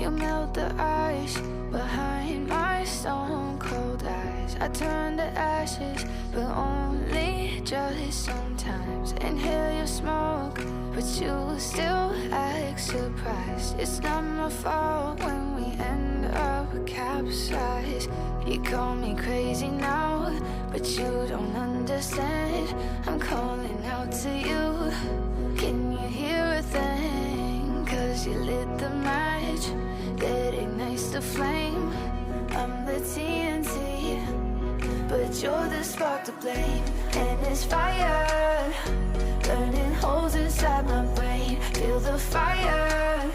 You melt the ice behind my stone cold eyes. I turn to ashes, but only just sometimes. Inhale your smoke, but you still act surprised. It's not my fault when we end up capsized. You call me crazy now, but you don't understand. I'm calling out to you. Can you hear a thing? 'Cause you lit the match that ignites the flame. I'm the TNT, but you're the spark to blame. And it's fire, burning holes inside my brain. Feel the fire,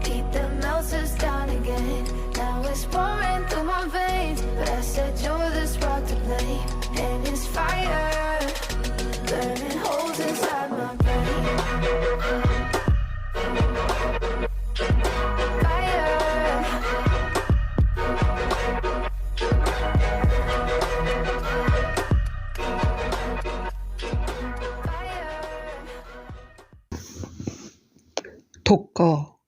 heat that melts us down again. Now it's pouring through my veins, but I said you're the spark to blame. And it's fire, burning holes inside my brain. 독거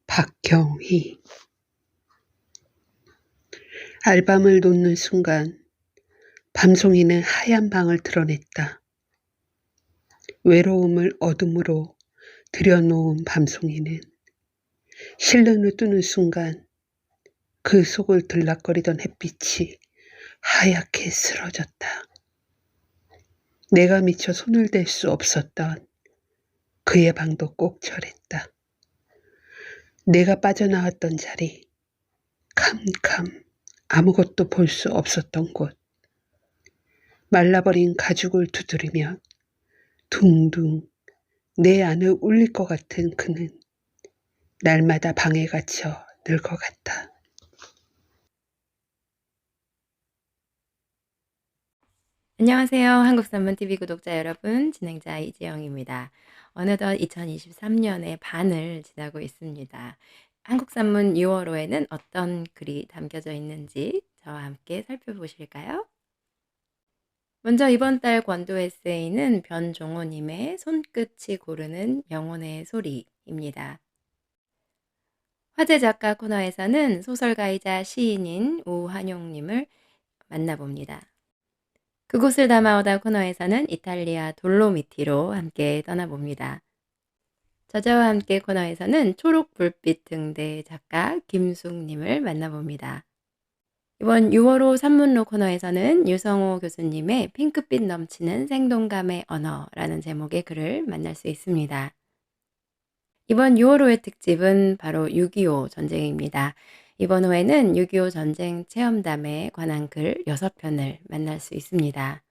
박경희. 알밤을 놓는 순간 밤송이는 하얀 방을 드러냈다. 외로움을 어둠으로 들여놓은 밤송이는 실눈을 뜨는 순간 그 속을 들락거리던 햇빛이 하얗게 쓰러졌다. 내가 미처 손을 댈 수 없었던 그의 방도 꼭 저랬다. 내가 빠져나왔던 자리, 캄캄 아무것도 볼 수 없었던 곳, 말라버린 가죽을 두드리며 둥둥 내 안을 울릴 것 같은 그는 날마다 방에 갇혀 늙어갔다. 안녕하세요. 한국산문TV 구독자 여러분, 진행자 이지영입니다. 어느덧 2023년의 반을 지나고 있습니다. 한국산문 6월호에는 어떤 글이 담겨져 있는지 저와 함께 살펴보실까요? 먼저 이번 달 권도 에세이는 변종호님의 손끝이 고르는 영혼의 소리입니다. 화제 작가 코너에서는 소설가이자 시인인 우한용님을 만나봅니다. 그곳을 담아오다 코너에서는 이탈리아 돌로미티로 함께 떠나봅니다. 저자와 함께 코너에서는 초록불빛 등대 작가 김숙님을 만나봅니다. 이번 6월호 산문로 코너에서는 유성호 교수님의 핑크빛 넘치는 생동감의 언어라는 제목의 글을 만날 수 있습니다. 이번 6월호의 특집은 바로 6.25 전쟁입니다. 이번 호에는 6.25 전쟁 체험담에 관한 글 6편을 만날 수 있습니다.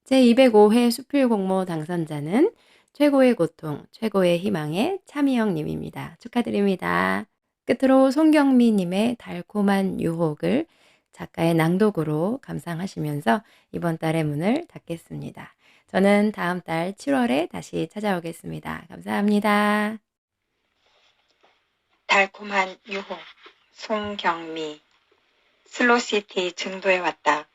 제205회 수필공모 당선자는 최고의 고통, 최고의 희망의 차미영님입니다. 축하드립니다. 끝으로 송경미님의 달콤한 유혹을 작가의 낭독으로 감상하시면서 이번 달의 문을 닫겠습니다. 저는 다음 달 7월에 다시 찾아오겠습니다. 감사합니다. 달콤한 유혹, 송경미. 슬로시티 증도에 왔다.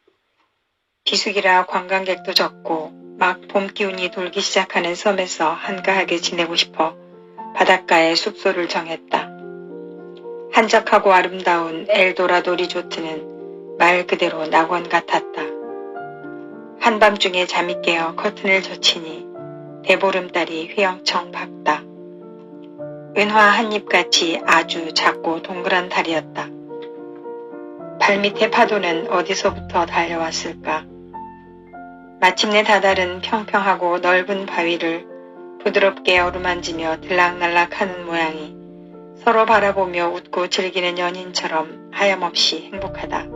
비수기라 관광객도 적고 막 봄 기운이 돌기 시작하는 섬에서 한가하게 지내고 싶어 바닷가에 숙소를 정했다. 한적하고 아름다운 엘도라도 리조트는 말 그대로 낙원 같았다. 한밤중에 잠이 깨어 커튼을 젖히니 대보름달이 휘영청 밝다. 은화 한입같이 아주 작고 동그란 달이었다. 발밑의 파도는 어디서부터 달려왔을까? 마침내 다다른 평평하고 넓은 바위를 부드럽게 어루만지며 들락날락하는 모양이 서로 바라보며 웃고 즐기는 연인처럼 하염없이 행복하다.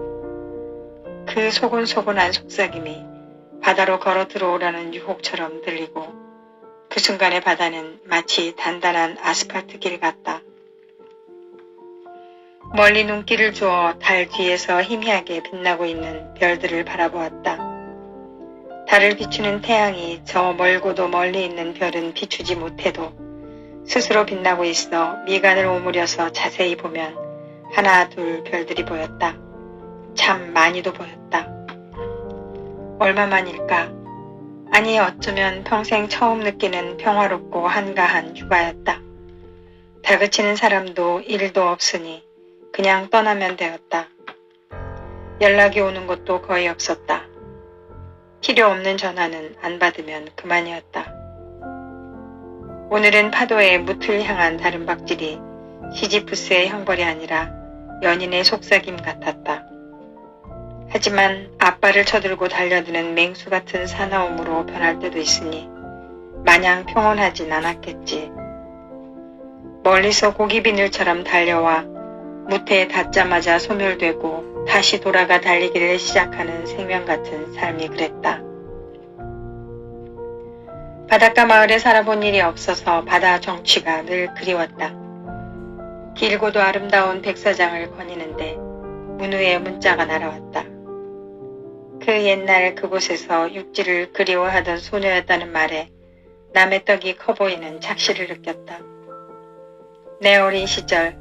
그 소곤소곤한 속삭임이 바다로 걸어 들어오라는 유혹처럼 들리고 그 순간의 바다는 마치 단단한 아스팔트 길 같다. 멀리 눈길을 주어 달 뒤에서 희미하게 빛나고 있는 별들을 바라보았다. 달을 비추는 태양이 저 멀고도 멀리 있는 별은 비추지 못해도 스스로 빛나고 있어 미간을 오므려서 자세히 보면 하나 둘 별들이 보였다. 참 많이도 보였다. 얼마만일까? 아니 어쩌면 평생 처음 느끼는 평화롭고 한가한 휴가였다. 다그치는 사람도 일도 없으니 그냥 떠나면 되었다. 연락이 오는 것도 거의 없었다. 필요 없는 전화는 안 받으면 그만이었다. 오늘은 파도의 무틀 향한 다름박질이 시지프스의 형벌이 아니라 연인의 속삭임 같았다. 하지만 앞발을 쳐들고 달려드는 맹수 같은 사나움으로 변할 때도 있으니 마냥 평온하진 않았겠지. 멀리서 고기비늘처럼 달려와 무태에 닿자마자 소멸되고 다시 돌아가 달리기를 시작하는 생명 같은 삶이 그랬다. 바닷가 마을에 살아본 일이 없어서 바다 정취가 늘 그리웠다. 길고도 아름다운 백사장을 거니는데 문우의 문자가 날아왔다. 그 옛날 그곳에서 육지를 그리워하던 소녀였다는 말에 남의 떡이 커 보이는 착시를 느꼈다. 내 어린 시절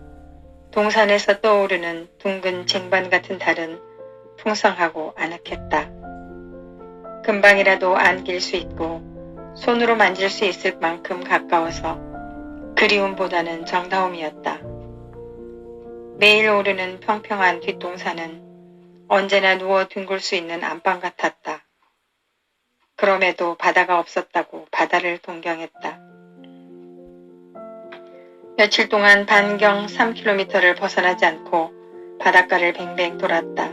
동산에서 떠오르는 둥근 쟁반 같은 달은 풍성하고 아늑했다. 금방이라도 안길 수 있고 손으로 만질 수 있을 만큼 가까워서 그리움보다는 정다움이었다. 매일 오르는 평평한 뒷동산은 언제나 누워 뒹굴 수 있는 안방 같았다. 그럼에도 바다가 없었다고 바다를 동경했다. 며칠 동안 반경 3km를 벗어나지 않고 바닷가를 뱅뱅 돌았다.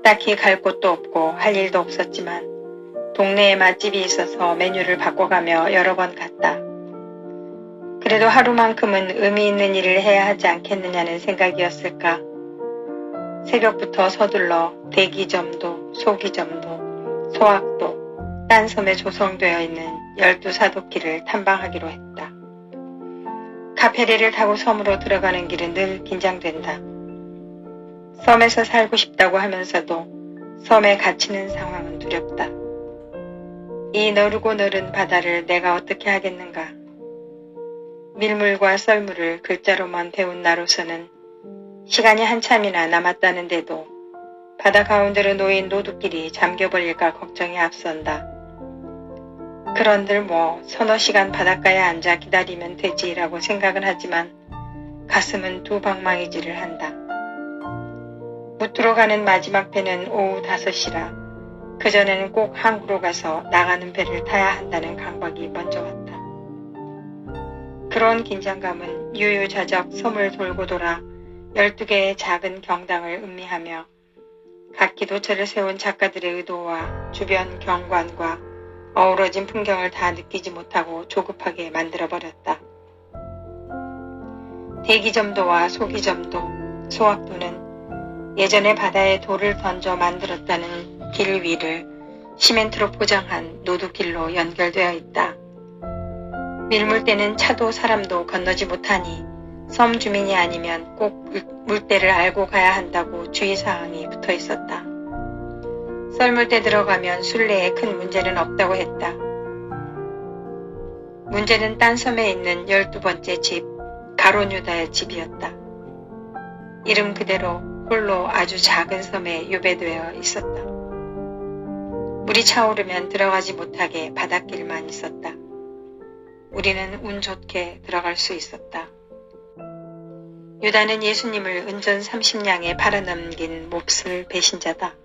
딱히 갈 곳도 없고 할 일도 없었지만 동네에 맛집이 있어서 메뉴를 바꿔가며 여러 번 갔다. 그래도 하루만큼은 의미 있는 일을 해야 하지 않겠느냐는 생각이었을까. 새벽부터 서둘러 대기점도, 소기점도, 소학도, 딴 섬에 조성되어 있는 12사도길을 탐방하기로 했다. 카페리를 타고 섬으로 들어가는 길은 늘 긴장된다. 섬에서 살고 싶다고 하면서도 섬에 갇히는 상황은 두렵다. 이 너르고 너른 바다를 내가 어떻게 하겠는가. 밀물과 썰물을 글자로만 배운 나로서는 시간이 한참이나 남았다는데도 바다 가운데로 놓인 노드길이 잠겨버릴까 걱정이 앞선다. 그런들 뭐 서너 시간 바닷가에 앉아 기다리면 되지라고 생각은 하지만 가슴은 두 방망이질을 한다. 무트로 가는 마지막 배는 오후 5시라 그전에는 꼭 항구로 가서 나가는 배를 타야 한다는 강박이 먼저 왔다. 그런 긴장감은 유유자적 섬을 돌고 돌아 12개의 작은 경당을 음미하며 각 기도처를 세운 작가들의 의도와 주변 경관과 어우러진 풍경을 다 느끼지 못하고 조급하게 만들어버렸다. 대기점도와 소기점도, 소학도는 예전에 바다에 돌을 던져 만들었다는 길 위를 시멘트로 포장한 노두길로 연결되어 있다. 밀물대는 차도 사람도 건너지 못하니 섬 주민이 아니면 꼭 물대를 알고 가야 한다고 주의사항이 붙어 있었다. 썰물대 들어가면 순례에 큰 문제는 없다고 했다. 문제는 딴 섬에 있는 12번째 집, 가로뉴다의 집이었다. 이름 그대로 홀로 아주 작은 섬에 유배되어 있었다. 물이 차오르면 들어가지 못하게 바닷길만 있었다. 우리는 운 좋게 들어갈 수 있었다. 유다는 예수님을 은전 30냥에 팔아넘긴 몹쓸 배신자다.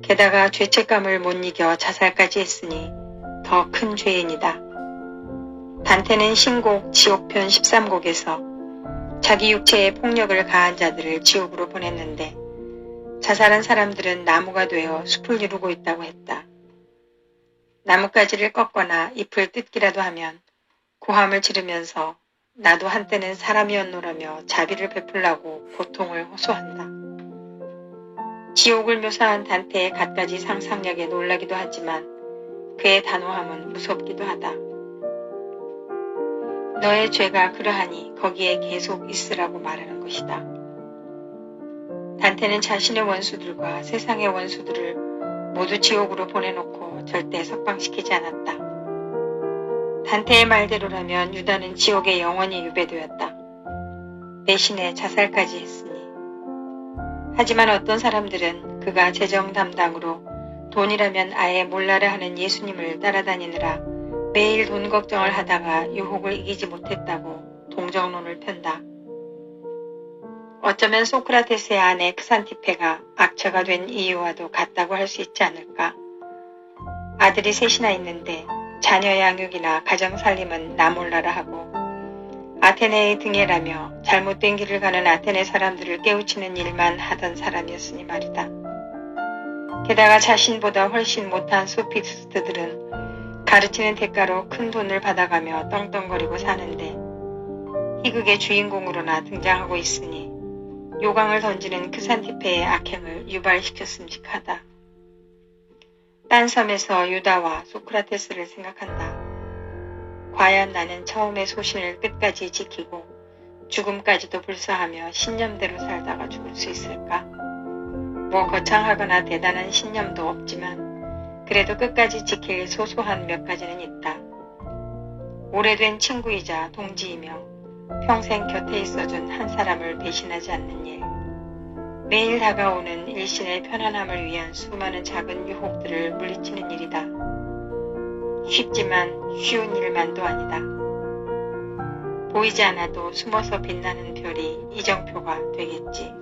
게다가 죄책감을 못 이겨 자살까지 했으니 더 큰 죄인이다. 단테는 신곡 지옥편 13곡에서 자기 육체에 폭력을 가한 자들을 지옥으로 보냈는데 자살한 사람들은 나무가 되어 숲을 이루고 있다고 했다. 나뭇가지를 꺾거나 잎을 뜯기라도 하면 고함을 지르면서 나도 한때는 사람이었노라며 자비를 베풀라고 고통을 호소한다. 지옥을 묘사한 단테의 갖가지 상상력에 놀라기도 하지만 그의 단호함은 무섭기도 하다. 너의 죄가 그러하니 거기에 계속 있으라고 말하는 것이다. 단테는 자신의 원수들과 세상의 원수들을 모두 지옥으로 보내놓고 절대 석방시키지 않았다. 단테의 말대로라면 유다는 지옥에 영원히 유배되었다. 대신에 자살까지 했으니. 하지만 어떤 사람들은 그가 재정 담당으로 돈이라면 아예 몰라라 하는 예수님을 따라다니느라 매일 돈 걱정을 하다가 유혹을 이기지 못했다고 동정론을 편다. 어쩌면 소크라테스의 아내 크산티페가 악처가 된 이유와도 같다고 할 수 있지 않을까. 아들이 셋이나 있는데 자녀 양육이나 가정 살림은 나 몰라라 하고 아테네의 등예라며 잘못된 길을 가는 아테네 사람들을 깨우치는 일만 하던 사람이었으니 말이다. 게다가 자신보다 훨씬 못한 소피스트들은 가르치는 대가로 큰 돈을 받아가며 떵떵거리고 사는데 희극의 주인공으로나 등장하고 있으니 요강을 던지는 크산티페의 악행을 유발시켰음직하다. 딴 섬에서 유다와 소크라테스를 생각한다. 과연 나는 처음의 소신을 끝까지 지키고 죽음까지도 불사하며 신념대로 살다가 죽을 수 있을까? 뭐 거창하거나 대단한 신념도 없지만 그래도 끝까지 지킬 소소한 몇 가지는 있다. 오래된 친구이자 동지이며 평생 곁에 있어준 한 사람을 배신하지 않는 일. 매일 다가오는 일신의 편안함을 위한 수많은 작은 유혹들을 물리치는 일이다. 쉽지만 쉬운 일만도 아니다. 보이지 않아도 숨어서 빛나는 별이 이정표가 되겠지.